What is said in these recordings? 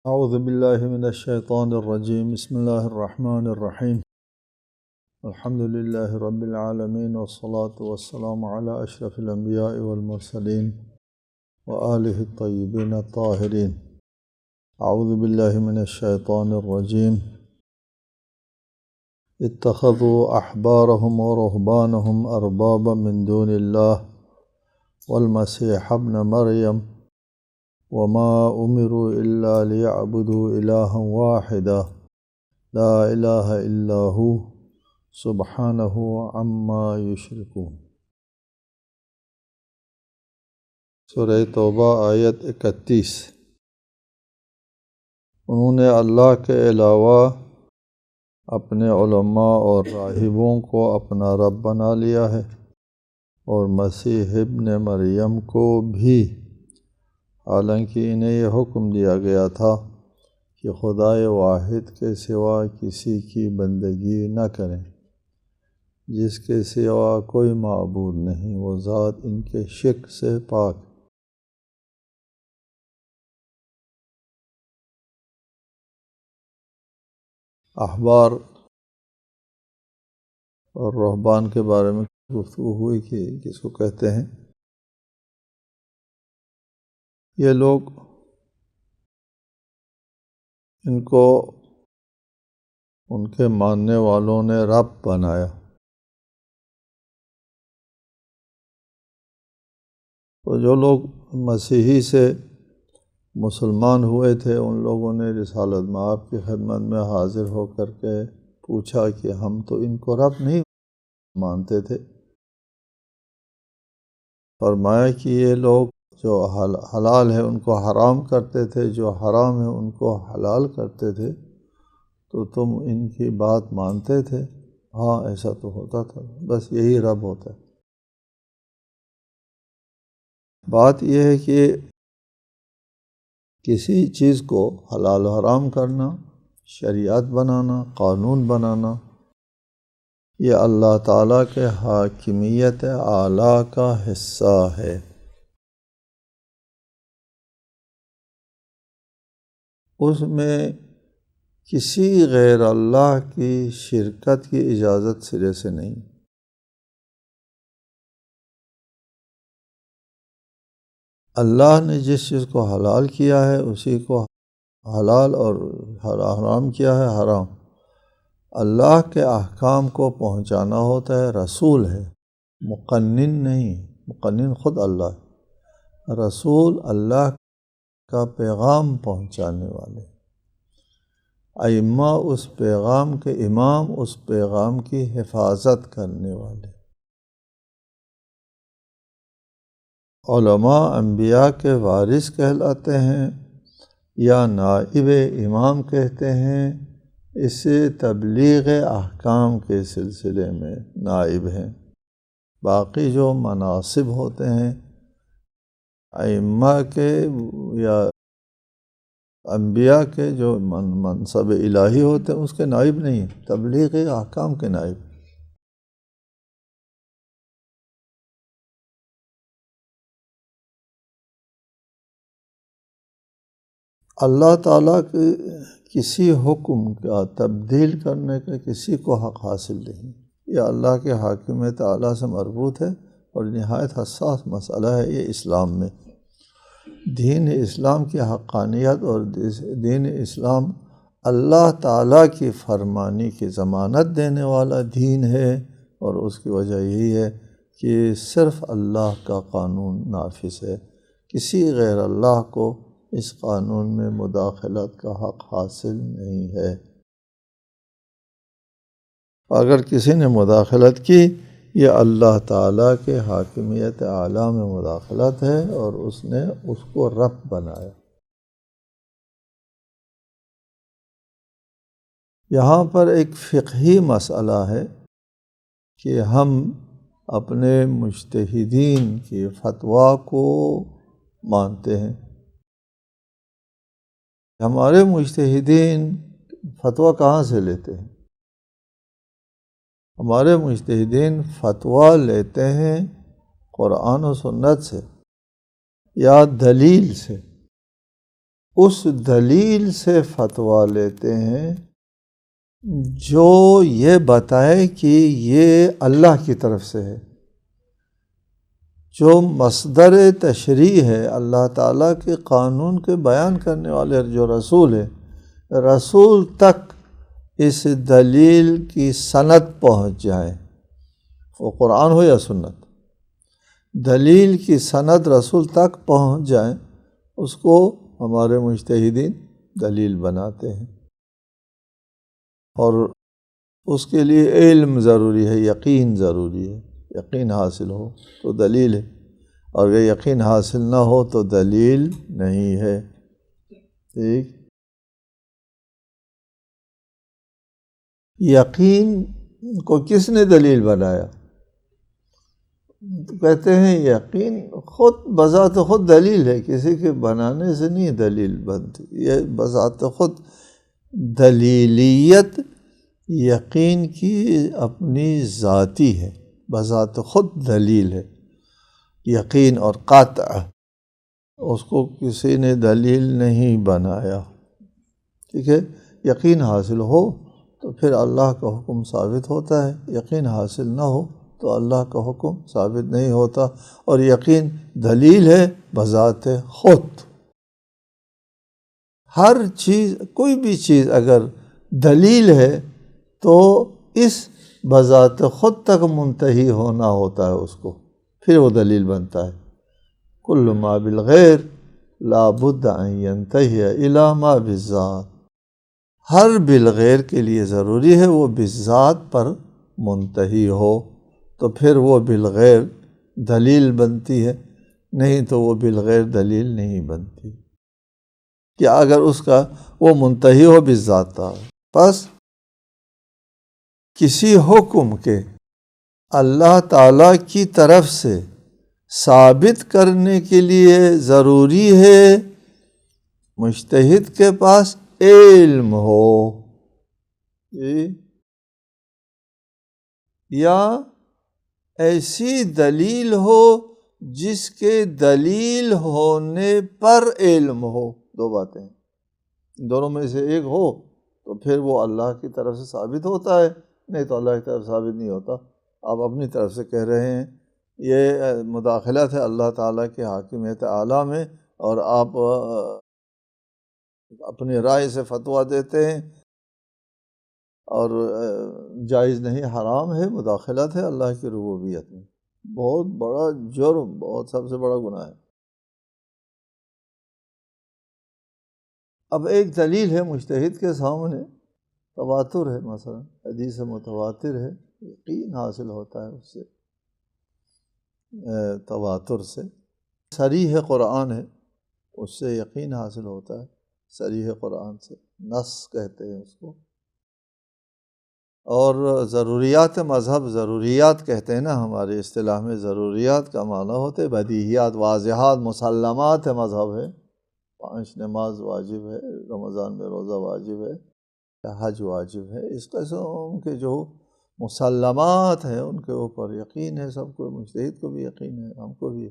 أعوذ بالله من الشيطان الرجيم. بسم الله الرحمن الرحيم. الحمد لله رب العالمين، والصلاة والسلام على أشرف الأنبياء والمرسلين وآله الطيبين الطاهرين. أعوذ بالله من الشيطان الرجيم. اتخذوا أحبارهم ورهبانهم أربابا من دون الله والمسيح ابن مريم وما أمروا إلا ليعبدوا إلها واحدا لا إله إلا هو سبحانه عما يشركون۔ سورہ توبہ آیت 31۔ انہوں نے اللہ کے علاوہ اپنے علماء اور راہبوں کو اپنا رب بنا لیا ہے، اور مسیح ابن مریم کو بھی، حالانکہ انہیں یہ حکم دیا گیا تھا کہ خدائے واحد کے سوا کسی کی بندگی نہ کریں، جس کے سوا کوئی معبود نہیں، وہ ذات ان کے شرک سے پاک۔ احبار اور رہبان کے بارے میں گفتگو ہوئی کہ کس کو کہتے ہیں۔ یہ لوگ، ان کو ان کے ماننے والوں نے رب بنایا، تو جو لوگ مسیحی سے مسلمان ہوئے تھے، ان لوگوں نے رسالت مآب کی خدمت میں حاضر ہو کر کے پوچھا کہ ہم تو ان کو رب نہیں مانتے تھے۔ فرمایا کہ یہ لوگ جو حلال ہے ان کو حرام کرتے تھے، جو حرام ہے ان کو حلال کرتے تھے، تو تم ان کی بات مانتے تھے؟ ہاں، ایسا تو ہوتا تھا، بس یہی رب ہوتا ہے۔ بات یہ ہے کہ کسی چیز کو حلال و حرام کرنا، شریعت بنانا، قانون بنانا، یہ اللہ تعالیٰ کے حاکمیت اعلیٰ کا حصہ ہے۔ اس میں کسی غیر اللہ کی شرکت کی اجازت سرے سے نہیں۔ اللہ نے جس چیز کو حلال کیا ہے اسی کو حلال، اور حرام کیا ہے حرام۔ اللہ کے احکام کو پہنچانا ہوتا ہے، رسول ہے، مقنن نہیں، مقنن خود اللہ ہے، رسول اللہ کا پیغام پہنچانے والے، ائمہ اس پیغام کے امام، اس پیغام کی حفاظت کرنے والے۔ علماء انبیاء کے وارث کہلاتے ہیں یا نائب امام کہتے ہیں، اسے تبلیغ احکام کے سلسلے میں نائب ہیں۔ باقی جو مناصب ہوتے ہیں ائمہ کے یا انبیاء کے، جو منصب الہی ہوتے ہیں، اس کے نائب نہیں، تبلیغ احکام کے نائب۔ اللہ تعالیٰ کے کسی حکم کا تبدیل کرنے کا کسی کو حق حاصل نہیں۔ یہ اللہ کے حاکمیت اعلیٰ سے مربوط ہے، اور نہایت حساس مسئلہ ہے یہ اسلام میں۔ دین اسلام کی حقانیت اور دین اسلام اللہ تعالیٰ کی فرمانی کی ضمانت دینے والا دین ہے، اور اس کی وجہ یہی ہے کہ صرف اللہ کا قانون نافذ ہے، کسی غیر اللہ کو اس قانون میں مداخلت کا حق حاصل نہیں ہے۔ اگر کسی نے مداخلت کی، یہ اللہ تعالیٰ کے حاکمیت اعلیٰ میں مداخلت ہے، اور اس نے اس کو رب بنایا۔ یہاں پر ایک فقہی مسئلہ ہے کہ ہم اپنے مجتہدین کی فتویٰ کو مانتے ہیں۔ ہمارے مجتہدین فتویٰ کہاں سے لیتے ہیں؟ ہمارے مجتہدین فتویٰ لیتے ہیں قرآن و سنت سے یا دلیل سے۔ اس دلیل سے فتویٰ لیتے ہیں جو یہ بتائے کہ یہ اللہ کی طرف سے ہے، جو مصدر تشریع ہے، اللہ تعالیٰ کے قانون کے بیان کرنے والے جو رسول ہے، رسول تک اس دلیل کی سند پہنچ جائے، وہ قرآن ہو یا سنت، دلیل کی سند رسول تک پہنچ جائے، اس کو ہمارے مجتہدین دلیل بناتے ہیں۔ اور اس کے لیے علم ضروری ہے، یقین ضروری ہے، یقین حاصل ہو تو دلیل ہے، اور اگر یقین حاصل نہ ہو تو دلیل نہیں ہے۔ ٹھیک، یقین کو کس نے دلیل بنایا؟ تو کہتے ہیں یقین خود بذات خود دلیل ہے، کسی کے بنانے سے نہیں دلیل بنتی، یہ بذات خود دلیلیت یقین کی اپنی ذاتی ہے، بذات خود دلیل ہے یقین اور قطع، اس کو کسی نے دلیل نہیں بنایا۔ ٹھیک ہے، یقین حاصل ہو تو پھر اللہ کا حکم ثابت ہوتا ہے، یقین حاصل نہ ہو تو اللہ کا حکم ثابت نہیں ہوتا، اور یقین دلیل ہے بذات خود۔ ہر چیز، کوئی بھی چیز اگر دلیل ہے تو اس بذات خود تک منتہی ہونا ہوتا ہے اس کو، پھر وہ دلیل بنتا ہے۔ کل ما بالغیر لا بد ان ینتہی الی ما بالذات، ہر بالغیر کے لیے ضروری ہے وہ بالذات پر منتہی ہو، تو پھر وہ بالغیر دلیل بنتی ہے، نہیں تو وہ بالغیر دلیل نہیں بنتی، کہ اگر اس کا وہ منتہی ہو بالذات تھا۔ پس کسی حکم کے اللہ تعالیٰ کی طرف سے ثابت کرنے کے لیے ضروری ہے مجتہد کے پاس علم ہو، یا ایسی دلیل ہو جس کے دلیل ہونے پر علم ہو۔ دو باتیں، دونوں میں سے ایک ہو تو پھر وہ اللہ کی طرف سے ثابت ہوتا ہے، نہیں تو اللہ کی طرف ثابت نہیں ہوتا۔ آپ اپنی طرف سے کہہ رہے ہیں، یہ مداخلت ہے اللہ تعالیٰ کے حاکمیت اعلیٰ میں، اور آپ اپنی رائے سے فتویٰ دیتے ہیں، اور جائز نہیں، حرام ہے، مداخلت ہے اللہ کی ربوبیت میں، بہت بڑا جرم، بہت سب سے بڑا گناہ ہے۔ اب ایک دلیل ہے مجتہد کے سامنے، تواتر ہے، مثلا حدیث متواتر ہے، یقین حاصل ہوتا ہے اس سے، تواتر سے۔ صریح قرآن ہے، اس سے یقین حاصل ہوتا ہے، صریح قرآن سے، نص کہتے ہیں اس کو۔ اور ضروریات مذہب، ضروریات کہتے ہیں نا ہماری اصطلاح میں، ضروریات کا معنی ہوتے ہیں بدیہیات، واضحات، مسلمات مذہب ہے، 5 نماز واجب ہے، رمضان میں روزہ واجب ہے، حج واجب ہے، اس قسم کے جو مسلمات ہیں ان کے اوپر یقین ہے سب کو، مجتہد کو بھی یقین ہے، ہم کو بھی۔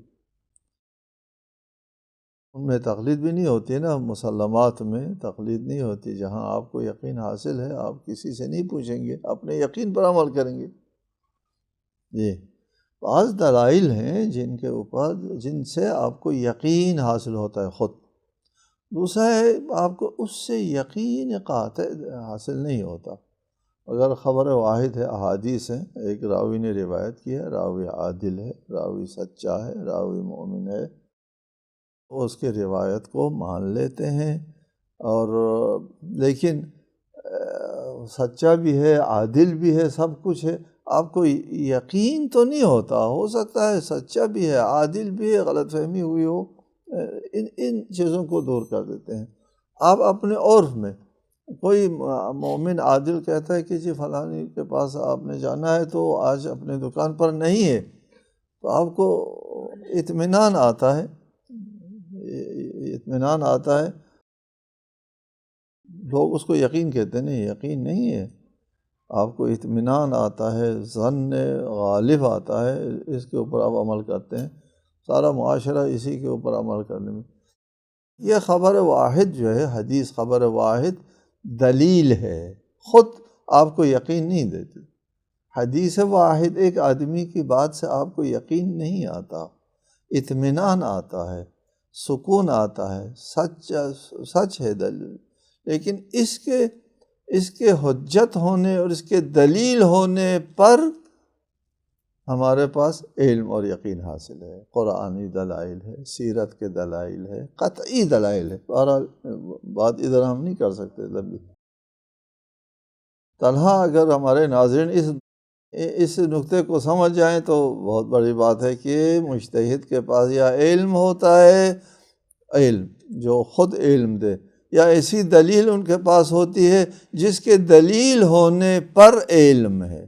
ان میں تقلید بھی نہیں ہوتی نا، مسلمات میں تقلید نہیں ہوتی، جہاں آپ کو یقین حاصل ہے آپ کسی سے نہیں پوچھیں گے، اپنے یقین پر عمل کریں گے۔ جی، بعض دلائل ہیں جن کے اوپر، جن سے آپ کو یقین حاصل ہوتا ہے خود، دوسرا ہے آپ کو اس سے یقین قاطع حاصل نہیں ہوتا۔ اگر خبر واحد ہے، احادیث ہیں، ایک راوی نے روایت کی ہے، راوی عادل ہے، راوی سچا ہے، راوی مومن ہے، اس کے روایت کو مان لیتے ہیں، اور لیکن سچا بھی ہے، عادل بھی ہے، سب کچھ ہے، آپ کو یقین تو نہیں ہوتا، ہو سکتا ہے سچا بھی ہے، عادل بھی ہے، غلط فہمی ہوئی ہو، ان چیزوں کو دور کر دیتے ہیں۔ آپ اپنے عرف میں کوئی مومن عادل کہتا ہے کہ جی فلانی کے پاس آپ نے جانا ہے تو آج اپنے دکان پر نہیں ہے، تو آپ کو اطمینان آتا ہے، اطمینان آتا ہے، لوگ اس کو یقین کہتے ہیں، نہیں یقین نہیں ہے، آپ کو اطمینان آتا ہے، ظن غالب آتا ہے، اس کے اوپر آپ عمل کرتے ہیں، سارا معاشرہ اسی کے اوپر عمل کرنے میں یہ خبر واحد جو ہے، حدیث خبر واحد دلیل ہے، خود آپ کو یقین نہیں دیتی۔ حدیث واحد ایک آدمی کی بات سے آپ کو یقین نہیں آتا، اطمینان آتا ہے، سکون آتا ہے، سچ ہے دلیل، لیکن اس کے حجت ہونے اور اس کے دلیل ہونے پر ہمارے پاس علم اور یقین حاصل ہے، قرآنی دلائل ہے، سیرت کے دلائل ہے، قطعی دلائل ہے۔ بہرحال بات ادھر ہم نہیں کر سکتے لمبی۔ تنہا اگر ہمارے ناظرین اس نقطے کو سمجھ جائیں تو بہت بڑی بات ہے کہ مجتہد کے پاس یا علم ہوتا ہے، علم جو خود علم دے، یا ایسی دلیل ان کے پاس ہوتی ہے جس کے دلیل ہونے پر علم ہے۔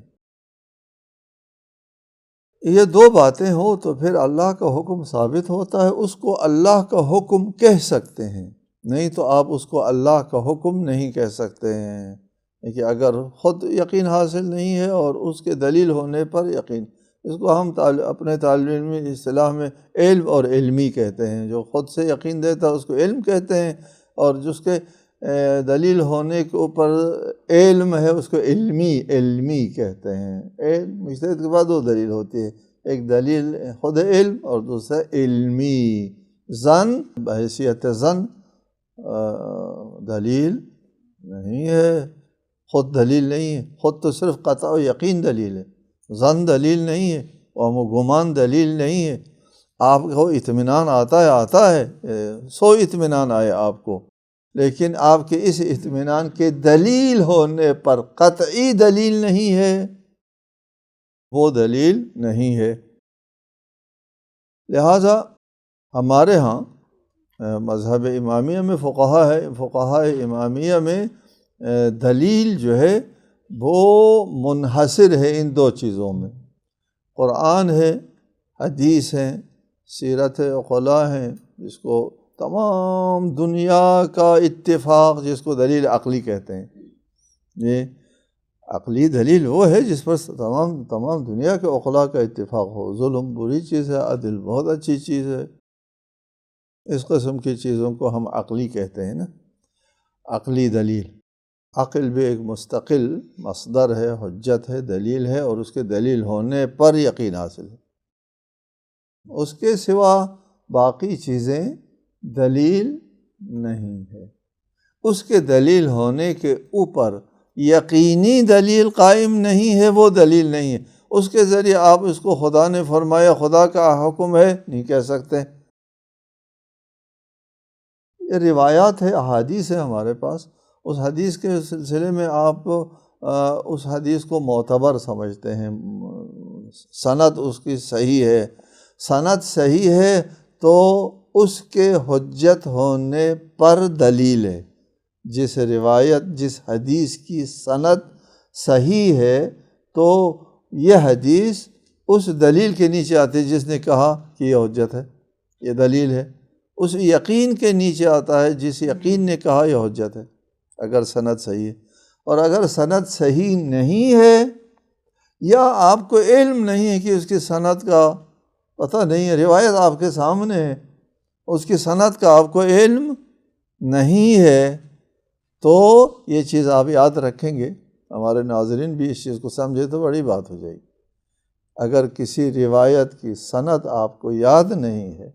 یہ دو باتیں ہو تو پھر اللہ کا حکم ثابت ہوتا ہے، اس کو اللہ کا حکم کہہ سکتے ہیں، نہیں تو آپ اس کو اللہ کا حکم نہیں کہہ سکتے ہیں۔ کہ اگر خود یقین حاصل نہیں ہے اور اس کے دلیل ہونے پر یقین، اس کو ہم اپنے طالب علمی اصطلاح میں علم اور علمی کہتے ہیں۔ جو خود سے یقین دیتا ہے اس کو علم کہتے ہیں، اور جس کے دلیل ہونے کے اوپر علم ہے اس کو علمی کہتے ہیں۔ مجتہد کے بعد دو دلیل ہوتی ہے، ایک دلیل خود علم اور دوسرا علمی۔ ظن بحیثیت ظن دلیل نہیں ہے، خود دلیل نہیں ہے، خود تو صرف قطع و یقین دلیل ہے، ظن دلیل نہیں ہے، اور گمان دلیل نہیں ہے۔ آپ کو اطمینان آتا ہے سو اطمینان آئے آپ کو، لیکن آپ کے اس اطمینان کے دلیل ہونے پر قطعی دلیل نہیں ہے، وہ دلیل نہیں ہے۔ لہٰذا ہمارے ہاں مذہب امامیہ میں فقہاء امامیہ میں دلیل جو ہے وہ منحصر ہے ان دو چیزوں میں، قرآن ہے، حدیث ہے، سیرت عقلاء ہیں، جس کو تمام دنیا کا اتفاق، جس کو دلیل عقلی کہتے ہیں۔ یہ عقلی دلیل وہ ہے جس پر تمام دنیا کے عقلاء کا اتفاق ہو۔ ظلم بری چیز ہے، عدل بہت اچھی چیز ہے، اس قسم کی چیزوں کو ہم عقلی کہتے ہیں نا، عقلی دلیل۔ عقل بھی ایک مستقل مصدر ہے، حجت ہے، دلیل ہے، اور اس کے دلیل ہونے پر یقین حاصل ہے۔ اس کے سوا باقی چیزیں دلیل نہیں ہے۔ اس کے دلیل ہونے کے اوپر یقینی دلیل قائم نہیں ہے، وہ دلیل نہیں ہے۔ اس کے ذریعے آپ اس کو خدا نے فرمایا، خدا کا حکم ہے نہیں کہہ سکتے۔ یہ روایات ہے، احادیث ہے ہمارے پاس، اس حدیث کے سلسلے میں آپ اس حدیث کو معتبر سمجھتے ہیں، سند اس کی صحیح ہے، سند صحیح ہے تو اس کے حجت ہونے پر دلیل ہے۔ جس روایت، جس حدیث کی سند صحیح ہے تو یہ حدیث اس دلیل کے نیچے آتی ہے جس نے کہا کہ یہ حجت ہے، یہ دلیل ہے، اس یقین کے نیچے آتا ہے جس یقین نے کہا یہ حجت ہے، اگر سند صحیح ہے۔ اور اگر سند صحیح نہیں ہے یا آپ کو علم نہیں ہے کہ اس کی سند کا پتہ نہیں ہے، روایت آپ کے سامنے ہے، اس کی سند کا آپ کو علم نہیں ہے، تو یہ چیز آپ یاد رکھیں گے، ہمارے ناظرین بھی اس چیز کو سمجھے تو بڑی بات ہو جائے گی۔ اگر کسی روایت کی سند آپ کو یاد نہیں ہے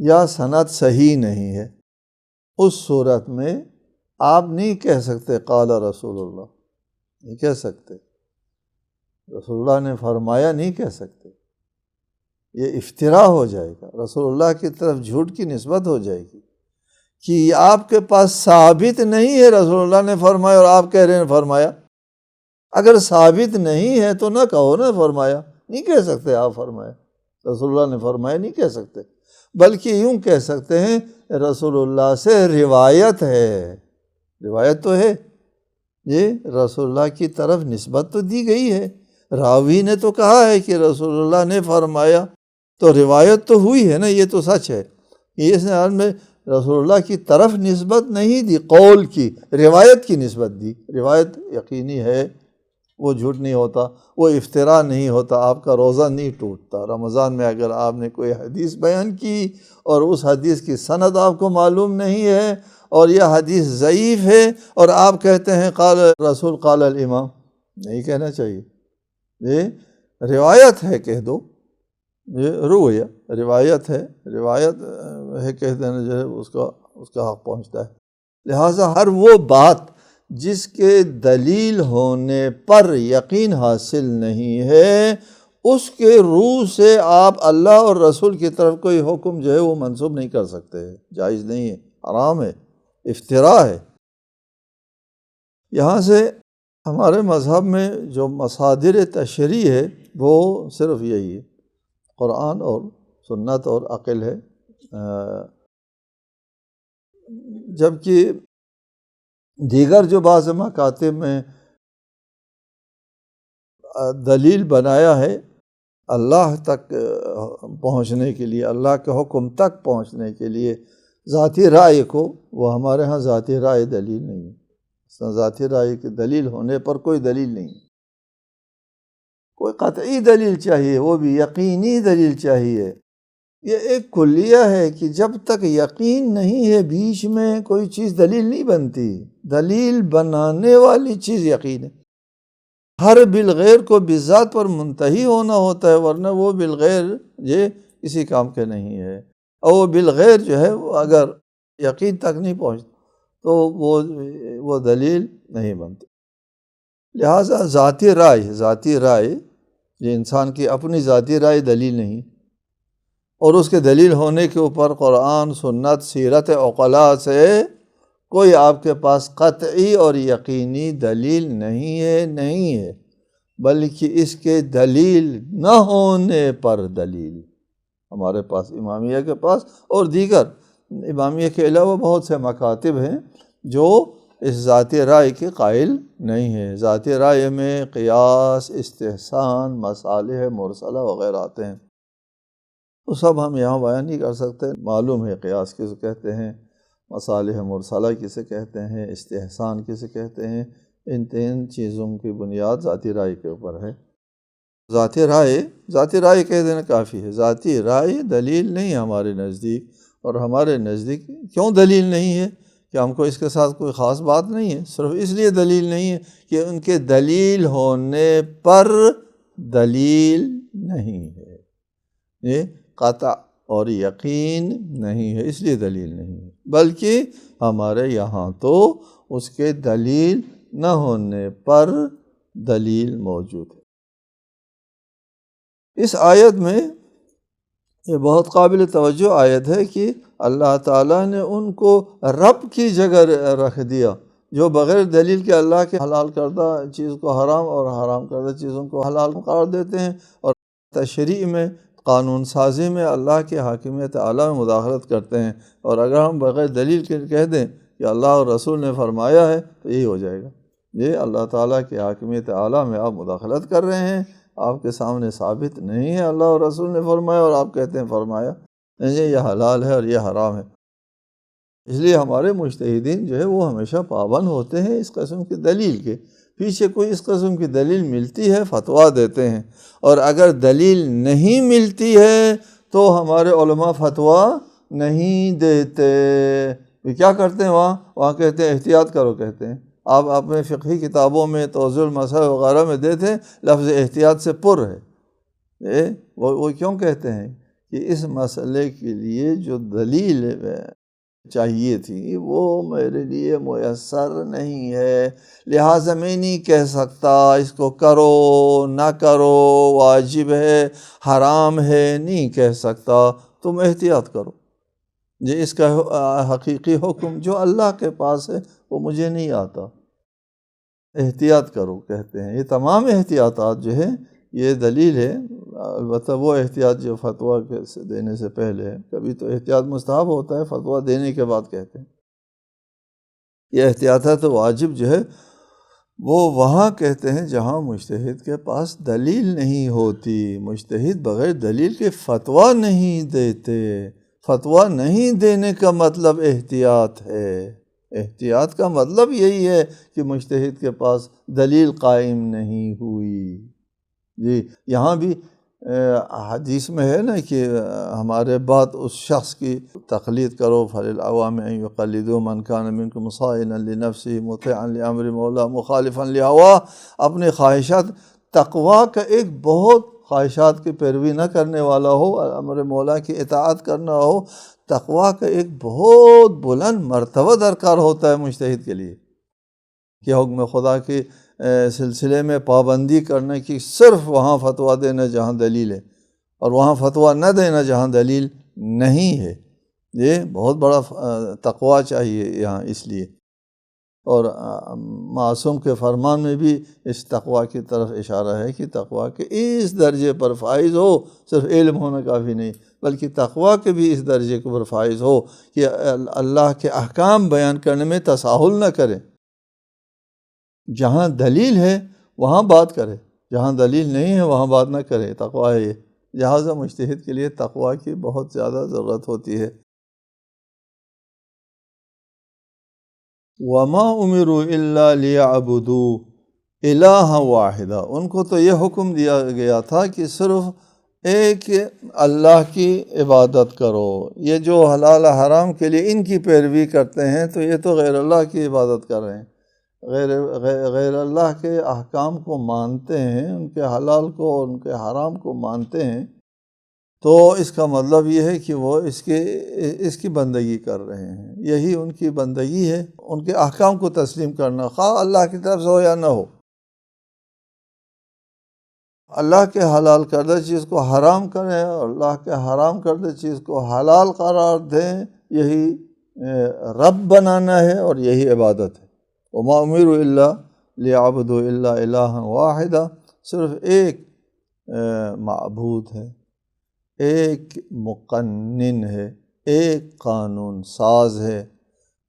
یا سند صحیح نہیں ہے، اس صورت میں آپ نہیں کہہ سکتے قال رسول اللہ، نہیں کہہ سکتے، رسول اللہ نے فرمایا نہیں کہہ سکتے، یہ افتراء ہو جائے گا، رسول اللہ کی طرف جھوٹ کی نسبت ہو جائے گی کہ آپ کے پاس ثابت نہیں ہے رسول اللہ نے فرمایا اور آپ کہہ رہے ہیں فرمایا۔ اگر ثابت نہیں ہے تو نہ کہو نا فرمایا، نہیں کہہ سکتے آپ فرمایا، رسول اللہ نے فرمایا نہیں کہہ سکتے، بلکہ یوں کہہ سکتے ہیں رسول اللہ سے روایت ہے، روایت تو ہے، یہ رسول اللہ کی طرف نسبت تو دی گئی ہے، راوی نے تو کہا ہے کہ رسول اللہ نے فرمایا، تو روایت تو ہوئی ہے نا، یہ تو سچ ہے۔ اس حال میں رسول اللہ کی طرف نسبت نہیں دی، قول کی، روایت کی نسبت دی، روایت یقینی ہے، وہ جھوٹ نہیں ہوتا، وہ افتراء نہیں ہوتا، آپ کا روزہ نہیں ٹوٹتا۔ رمضان میں اگر آپ نے کوئی حدیث بیان کی اور اس حدیث کی سند آپ کو معلوم نہیں ہے اور یہ حدیث ضعیف ہے اور آپ کہتے ہیں قال رسول قال الامام، نہیں کہنا چاہیے، یہ روایت ہے کہہ دو، یہ رویہ روایت ہے، روایت ہے کہہ دینا جو ہے اس کا حق پہنچتا ہے۔ لہٰذا ہر وہ بات جس کے دلیل ہونے پر یقین حاصل نہیں ہے، اس کے روح سے آپ اللہ اور رسول کی طرف کوئی حکم جو ہے وہ منسوب نہیں کر سکتے، جائز نہیں ہے، حرام ہے، افتراء ہے۔ یہاں سے ہمارے مذہب میں جو مصادر تشریع ہے وہ صرف یہی ہے، قرآن اور سنت اور عقل ہے، جبکہ دیگر جو بعض مکاتب میں دلیل بنایا ہے اللہ تک پہنچنے کے لیے، اللہ کے حکم تک پہنچنے کے لیے ذاتی رائے کو، وہ ہمارے ہاں ذاتی رائے دلیل نہیں ہے، ذاتی رائے کی دلیل ہونے پر کوئی دلیل نہیں، کوئی قطعی دلیل چاہیے، وہ بھی یقینی دلیل چاہیے۔ یہ ایک کلیہ ہے کہ جب تک یقین نہیں ہے بیچ میں کوئی چیز دلیل نہیں بنتی، دلیل بنانے والی چیز یقین ہے۔ ہر بالغیر کو بذات پر منتہی ہونا ہوتا ہے، ورنہ وہ بالغیر یہ کسی کام کے نہیں ہے، اور وہ بالغیر جو ہے وہ اگر یقین تک نہیں پہنچتا تو وہ دلیل نہیں بنتی۔ لہٰذا ذاتی رائے یہ انسان کی اپنی ذاتی رائے دلیل نہیں، اور اس کے دلیل ہونے کے اوپر قرآن، سنت، سیرت عقلاء سے کوئی آپ کے پاس قطعی اور یقینی دلیل نہیں ہے، بلکہ اس کے دلیل نہ ہونے پر دلیل ہمارے پاس، امامیہ کے پاس اور دیگر امامیہ کے علاوہ بہت سے مکاتب ہیں جو اس ذاتی رائے کے قائل نہیں ہیں۔ ذاتی رائے میں قیاس، استحسان، مصالح مرسلہ وغیرہ آتے ہیں، وہ سب ہم یہاں بیان نہیں کر سکتے۔ معلوم ہے قیاس کسے کہتے ہیں، مصالح مرسلہ کسے کہتے ہیں، استحسان کسے کہتے ہیں، ان تین چیزوں کی بنیاد ذاتی رائے کے اوپر ہے۔ ذاتی رائے کہہ دینا کافی ہے، ذاتی رائے دلیل نہیں ہے ہمارے نزدیک، اور ہمارے نزدیک کیوں دلیل نہیں ہے کہ ہم کو اس کے ساتھ کوئی خاص بات نہیں ہے، صرف اس لیے دلیل نہیں ہے کہ ان کے دلیل ہونے پر دلیل نہیں ہے، یہ قطع اور یقین نہیں ہے، اس لیے دلیل نہیں ہے، بلکہ ہمارے یہاں تو اس کے دلیل نہ ہونے پر دلیل موجود ہے۔ اس آیت میں یہ بہت قابل توجہ آیت ہے کہ اللہ تعالیٰ نے ان کو رب کی جگہ رکھ دیا، جو بغیر دلیل کے اللہ کے حلال کردہ چیز کو حرام اور حرام کردہ چیزوں کو حلال قرار دیتے ہیں، اور تشریع میں، قانون سازی میں اللہ کی حاکمیت اعلیٰ میں مداخلت کرتے ہیں، اور اگر ہم بغیر دلیل کے کہہ دیں کہ اللہ اور رسول نے فرمایا ہے تو یہی ہو جائے گا، یہ اللہ تعالیٰ کی حاکمیت اعلیٰ میں آپ مداخلت کر رہے ہیں، آپ کے سامنے ثابت نہیں ہے اللہ اور رسول نے فرمایا اور آپ کہتے ہیں فرمایا، یہ حلال ہے اور یہ حرام ہے۔ اس لیے ہمارے مجتہدین جو ہے وہ ہمیشہ پابند ہوتے ہیں اس قسم کی دلیل کے، پیچھے کوئی اس قسم کی دلیل ملتی ہے فتویٰ دیتے ہیں، اور اگر دلیل نہیں ملتی ہے تو ہمارے علماء فتویٰ نہیں دیتے، یہ کیا کرتے ہیں وہاں کہتے ہیں احتیاط کرو، کہتے ہیں آپ اپنے فقہی کتابوں میں توضیح المسائل وغیرہ میں دیتے ہیں لفظ احتیاط سے پر ہے، وہ کیوں کہتے ہیں کہ اس مسئلے کے لیے جو دلیل چاہیے تھی وہ میرے لیے میسر نہیں ہے، لہٰذا میں نہیں کہہ سکتا اس کو کرو نہ کرو، واجب ہے حرام ہے نہیں کہہ سکتا، تم احتیاط کرو، یہ اس کا حقیقی حکم جو اللہ کے پاس ہے وہ مجھے نہیں آتا، احتیاط کرو کہتے ہیں۔ یہ تمام احتیاطات جو ہے یہ دلیل ہے، البتہ وہ احتیاط جو فتویٰ دینے سے پہلے ہے، کبھی تو احتیاط مستحب ہوتا ہے، فتویٰ دینے کے بعد کہتے ہیں۔ یہ احتیاطات واجب جو ہے وہ وہاں کہتے ہیں جہاں مجتہد کے پاس دلیل نہیں ہوتی، مجتہد بغیر دلیل کے فتویٰ نہیں دیتے، فتویٰ نہیں دینے کا مطلب احتیاط ہے، احتیاط کا مطلب یہی ہے کہ مجتہد کے پاس دلیل قائم نہیں ہوئی۔ جی یہاں بھی حدیث میں ہے نا کہ ہمارے بعد اس شخص کی تقلید کرو، فَلِلْعَوَامِ أَن يُقَلِّدُوا مَنْ كَانَ مِنْكُمْ صَائِنًا لِنَفْسِهِ مُطِيعًا لِأَمْرِ مَوْلَاهُ مُخَالِفًا لِهَوَاهُ، اپنے خواہشات، تقویٰ کا ایک بہت خواہشات کی پیروی نہ کرنے والا ہو، امر مولا کی اطاعت کرنا ہو، تقویٰ کا ایک بہت بلند مرتبہ درکار ہوتا ہے مجتہد کے لیے، کہ حکم خدا کے سلسلے میں پابندی کرنے کی، صرف وہاں فتویٰ دینا جہاں دلیل ہے، اور وہاں فتویٰ نہ دینا جہاں دلیل نہیں ہے۔ یہ بہت بڑا تقویٰ چاہیے یہاں اس لیے۔ اور معصوم کے فرمان میں بھی اس تقویٰ کی طرف اشارہ ہے کہ تقویٰ کے اس درجے پر فائز ہو، صرف علم ہونا کافی نہیں، بلکہ تقویٰ کے بھی اس درجے کے پر فائز ہو کہ اللہ کے احکام بیان کرنے میں تساہل نہ کرے، جہاں دلیل ہے وہاں بات کرے، جہاں دلیل نہیں ہے وہاں بات نہ کرے۔ تقویٰ ہے یہ، لہٰذا مجتہد کے لیے تقویٰ کی بہت زیادہ ضرورت ہوتی ہے۔ وَمَا أُمِرُوا إِلَّا لِيَعْبُدُوا إِلَٰهًا وَاحِدًا، ان کو تو یہ حکم دیا گیا تھا کہ صرف ایک اللہ کی عبادت کرو۔ یہ جو حلال حرام کے لیے ان کی پیروی کرتے ہیں تو یہ تو غیر اللہ کی عبادت کر رہے ہیں، غیر اللہ کے احکام کو مانتے ہیں، ان کے حلال کو اور ان کے حرام کو مانتے ہیں، تو اس کا مطلب یہ ہے کہ وہ اس کی بندگی کر رہے ہیں، یہی ان کی بندگی ہے، ان کے احکام کو تسلیم کرنا، خواہ اللہ کی طرف سے ہو یا نہ ہو۔ اللہ کے حلال کردہ چیز کو حرام کریں اور اللہ کے حرام کردہ چیز کو حلال قرار دیں، یہی رب بنانا ہے اور یہی عبادت ہے۔ وَمَا أُمِرُوا إِلَّا لِيَعْبُدُوا إِلَّا إِلَٰهًا وَاحِدًا، صرف ایک معبود ہے، ایک مقنن ہے، ایک قانون ساز ہے،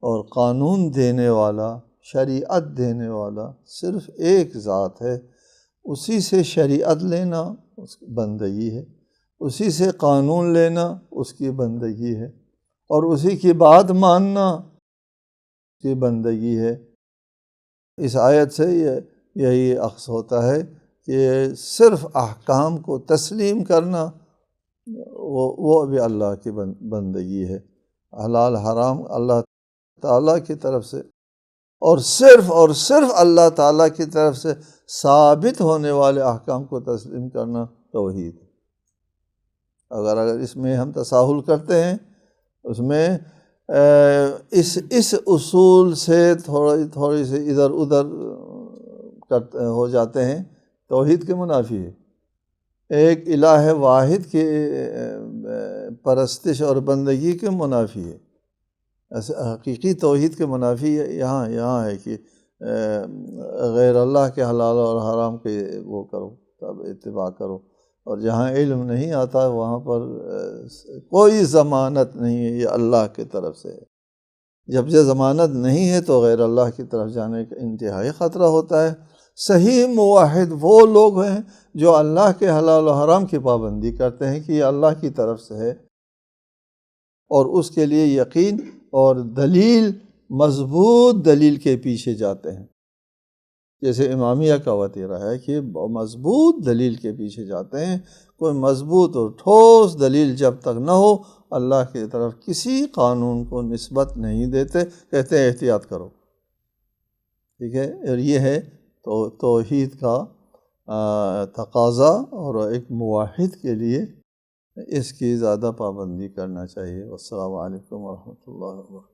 اور قانون دینے والا، شریعت دینے والا صرف ایک ذات ہے۔ اسی سے شریعت لینا اس کی بندگی ہے، اسی سے قانون لینا اس کی بندگی ہے، اور اسی کی بات ماننا اس کی بندگی ہے۔ اس آیت سے یہی اخذ ہوتا ہے کہ صرف احکام کو تسلیم کرنا وہ بھی اللہ کی بندگی ہے، حلال حرام اللہ تعالیٰ کی طرف سے، اور صرف اللہ تعالیٰ کی طرف سے ثابت ہونے والے احکام کو تسلیم کرنا توحید ہے۔ اگر اس میں ہم تساہل کرتے ہیں، اس میں اس اصول سے تھوڑی سی ادھر ادھر ہو جاتے ہیں، توحید کے منافی ہے۔ ایک الہ واحد کی پرستش اور بندگی کے منافی ہے۔ حقیقی توحید کے منافی یہاں ہے کہ غیر اللہ کے حلال اور حرام کے وہ کرو، تب اتباع کرو، اور جہاں علم نہیں آتا وہاں پر کوئی ضمانت نہیں ہے، یہ اللہ کی طرف سے ہے۔ جب یہ ضمانت نہیں ہے تو غیر اللہ کی طرف جانے کا انتہائی خطرہ ہوتا ہے۔ صحیح موحد وہ لوگ ہیں جو اللہ کے حلال و حرام کی پابندی کرتے ہیں کہ یہ اللہ کی طرف سے ہے، اور اس کے لیے یقین اور دلیل، مضبوط دلیل کے پیچھے جاتے ہیں، جیسے امامیہ کا وتیرہ ہے کہ مضبوط دلیل کے پیچھے جاتے ہیں۔ کوئی مضبوط اور ٹھوس دلیل جب تک نہ ہو اللہ کی طرف کسی قانون کو نسبت نہیں دیتے، کہتے ہیں احتیاط کرو، ٹھیک ہے۔ اور یہ ہے توحید کا تقاضا، اور ایک موحد کے لیے اس کی زیادہ پابندی کرنا چاہیے۔ والسلام علیکم ورحمۃ اللہ وبرکاتہ۔